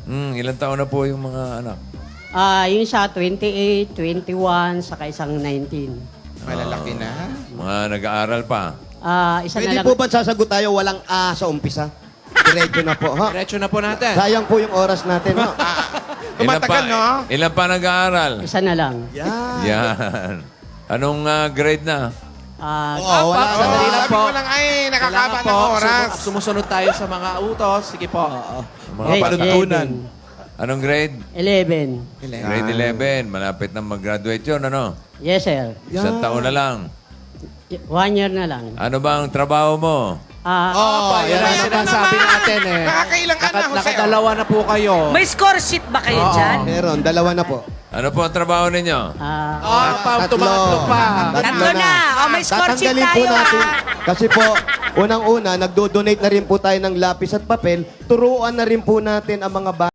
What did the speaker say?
Ilang taon na po yung mga anak? Yung isa 28, 21, saka isang 19. Malalaki na. Mga nag-aaral pa. Isa Pwede na lang. po ba sasagot tayo walang A sa umpisa? Diretso na po, ha? Diretso na po natin. Sayang po yung oras natin, ha? Tumatagal, no? Ilan pa nag-aaral? Isa na lang. Yan. Yan. Anong grade na? Oo, wala sa Sabi dali. ko lang, ay, nakakaba ng oras. Sumusunod tayo sa mga utos. Sige po. Mga Grade panuntunan. Anong grade? 11. Grade 11. Malapit na mag-graduate yun, ano? Yes, sir. Isang taon na lang. 1 year na lang. Ano ba ang trabaho mo? Yan ang sinasabi natin eh. Nakakailang ka na, Jose. Nakadalawa na po kayo. May score sheet ba kayo dyan? Meron, dalawa na po. Ano po ang trabaho ninyo? Tumatlo pa. Tatlo na. May score sheet Tatanggalin po tayo, natin. ha? Kasi po, unang-una, nagdo-donate na rin po tayo ng lapis at papel. Turuan na rin po natin ang mga bata.